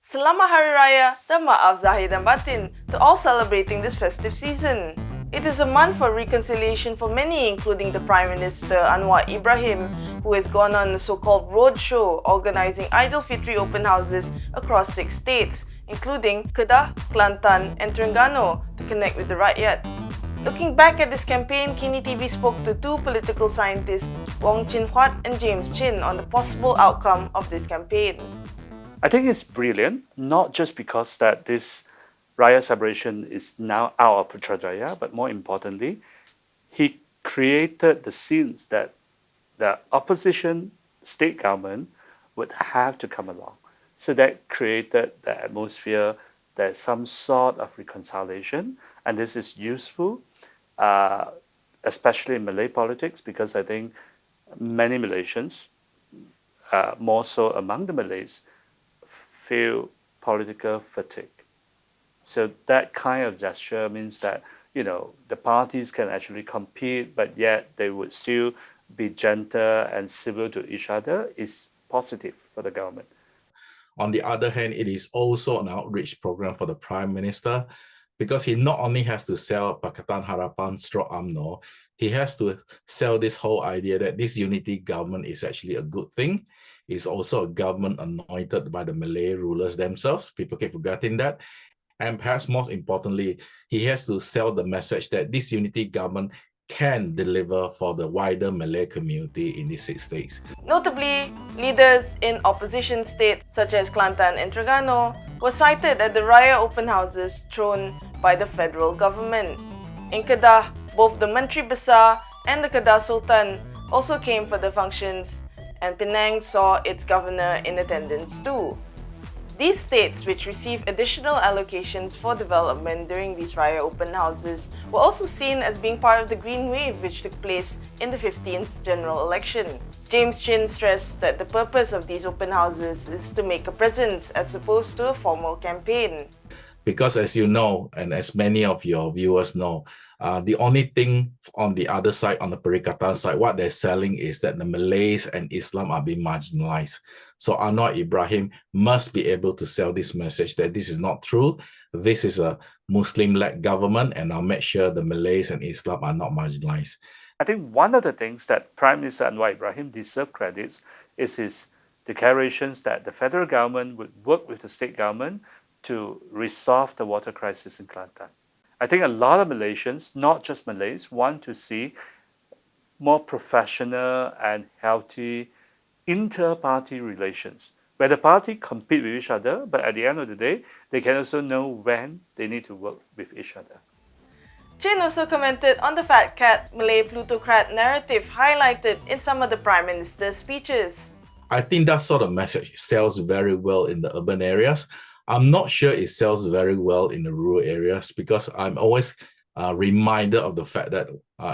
Selamat Hari Raya dan Maaf Zahid dan Batin to all celebrating this festive season. It is a month for reconciliation for many, including the Prime Minister Anwar Ibrahim, who has gone on a so-called roadshow organizing Aidilfitri open houses across 6 states, including Kedah, Kelantan and Terengganu, to connect with the Raya. Looking back at this campaign, KiniTV spoke to 2 political scientists, Wong, Huat and Chen, on the possible outcome of this campaign. I think it's brilliant, not just because that this Raya celebration is now out of Putrajaya, but more importantly, he created the scenes that the opposition state government would have to come along. So that created the atmosphere, there's some sort of reconciliation, and this is useful, especially in Malay politics, because I think many Malaysians, more so among the Malays, feel political fatigue. So that kind of gesture means that, the parties can actually compete, but yet they would still be gentle and civil to each other is positive for the government. On the other hand, it is also an outreach program for the Prime Minister, because he not only has to sell Pakatan Harapan / UMNO, he has to sell this whole idea that this unity government is actually a good thing. It's also a government anointed by the Malay rulers themselves. People keep forgetting that. And perhaps most importantly, he has to sell the message that this unity government can deliver for the wider Malay community in these 6 states. Notably, leaders in opposition states such as Kelantan and Terengganu were cited at the Raya open houses thrown by the federal government. In Kedah, both the Menteri Besar and the Kedah Sultan also came for the functions, and Penang saw its governor in attendance too. These states, which receive additional allocations for development during these Raya open houses, were also seen as being part of the green wave which took place in the 15th general election. Chen stressed that the purpose of these open houses is to make a presence as opposed to a formal campaign. Because as you know, and as many of your viewers know, the only thing on the other side, on the Perikatan side, what they're selling is that the Malays and Islam are being marginalized. So Anwar Ibrahim must be able to sell this message that this is not true. This is a Muslim-led government, and I'll make sure the Malays and Islam are not marginalized. I think one of the things that Prime Minister Anwar Ibrahim deserves credits is his declarations that the federal government would work with the state government to resolve the water crisis in Kelantan. I think a lot of Malaysians, not just Malays, want to see more professional and healthy inter-party relations, where the party compete with each other, but at the end of the day, they can also know when they need to work with each other. Chen also commented on the fat cat Malay plutocrat narrative highlighted in some of the Prime Minister's speeches. I think that sort of message sells very well in the urban areas. I'm not sure it sells very well in the rural areas, because I'm always reminded of the fact that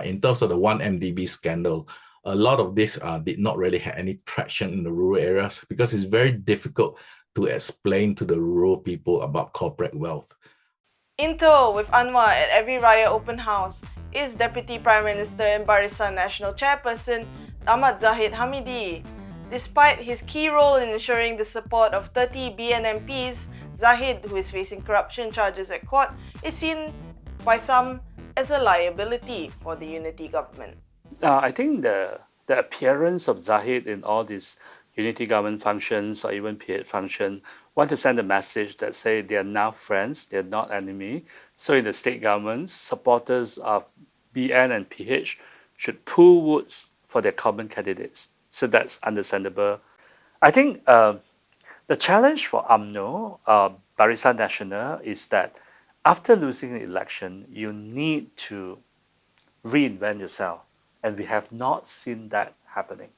in terms of the 1MDB scandal, a lot of this did not really have any traction in the rural areas, because it's very difficult to explain to the rural people about corporate wealth. In tow with Anwar at every Raya open house is Deputy Prime Minister and Barisan National Chairperson Ahmad Zahid Hamidi. Despite his key role in ensuring the support of 30 BNMPs, Zahid, who is facing corruption charges at court, is seen by some as a liability for the unity government. I think the appearance of Zahid in all these unity government functions or even PH function want to send a message that say they are now friends, they are not enemy. So in the state government, supporters of BN and PH should pool votes for their common candidates. So that's understandable. I think the challenge for UMNO, Barisan Nasional, is that after losing the election, you need to reinvent yourself. And we have not seen that happening.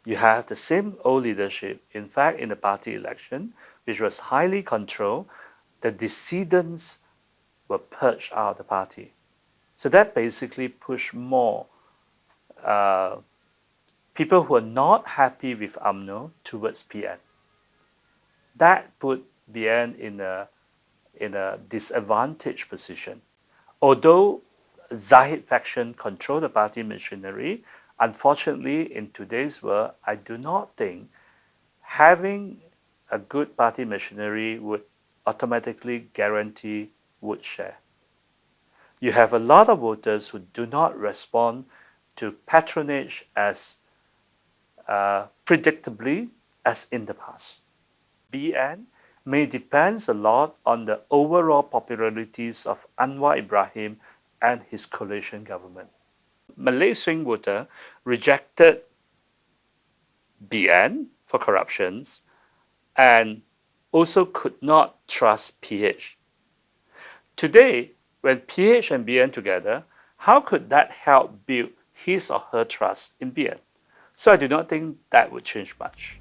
You have the same old leadership. In fact, in the party election, which was highly controlled, the dissidents were purged out of the party. So that basically pushed more people who are not happy with UMNO towards PN. That put BN in a disadvantaged position. Although Zahid faction control the party machinery, unfortunately, in today's world, I do not think having a good party machinery would automatically guarantee vote share. You have a lot of voters who do not respond to patronage as predictably as in the past. BN may depend a lot on the overall popularities of Anwar Ibrahim and his coalition government. Malay swing voter rejected BN for corruptions and also could not trust PH. Today, when PH and BN together, how could that help build his or her trust in BN? So I do not think that would change much.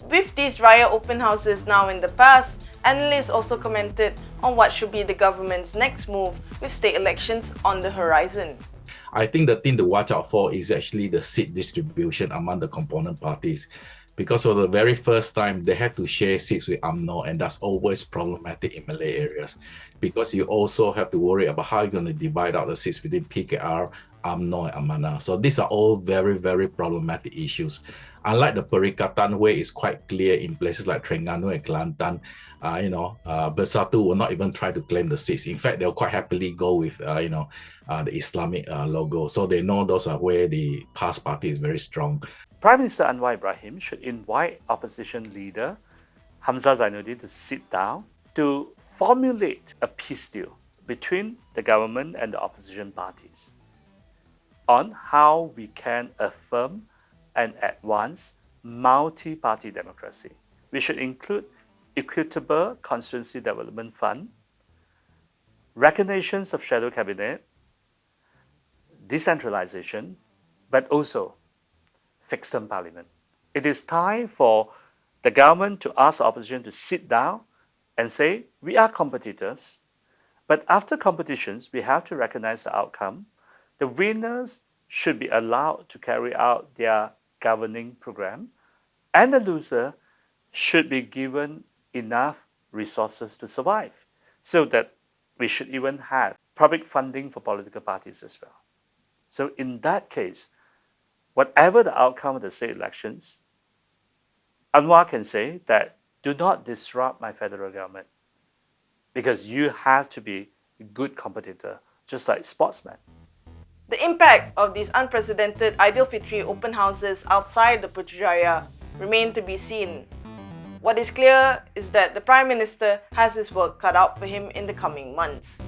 With these Raya open houses now in the past, analysts also commented on what should be the government's next move with state elections on the horizon. I think the thing to watch out for is actually the seat distribution among the component parties. Because for the very first time, they had to share seats with UMNO, and that's always problematic in Malay areas. Because you also have to worry about how you're going to divide out the seats between PKR, UMNO, and Amanah. So these are all very, very problematic issues. Unlike the Perikatan, where it's quite clear in places like Terengganu and Kelantan, Bersatu will not even try to claim the seats. In fact, they'll quite happily go with, the Islamic logo. So they know those are where the PAS party is very strong. Prime Minister Anwar Ibrahim should invite opposition leader Hamzah Zainuddin to sit down to formulate a peace deal between the government and the opposition parties on how we can affirm and advance multi-party democracy. We should include equitable constituency development fund, recognitions of shadow cabinet, decentralization, but also fixed term parliament. It is time for the government to ask the opposition to sit down and say, we are competitors, but after competitions, we have to recognize the outcome. The winners should be allowed to carry out their governing program, and the loser should be given enough resources to survive, so that we should even have public funding for political parties as well. So in that case, whatever the outcome of the state elections, Anwar can say that do not disrupt my federal government, because you have to be a good competitor, just like sportsmen. The impact of these unprecedented Aidilfitri open houses outside the Putrajaya remain to be seen. What is clear is that the Prime Minister has his work cut out for him in the coming months.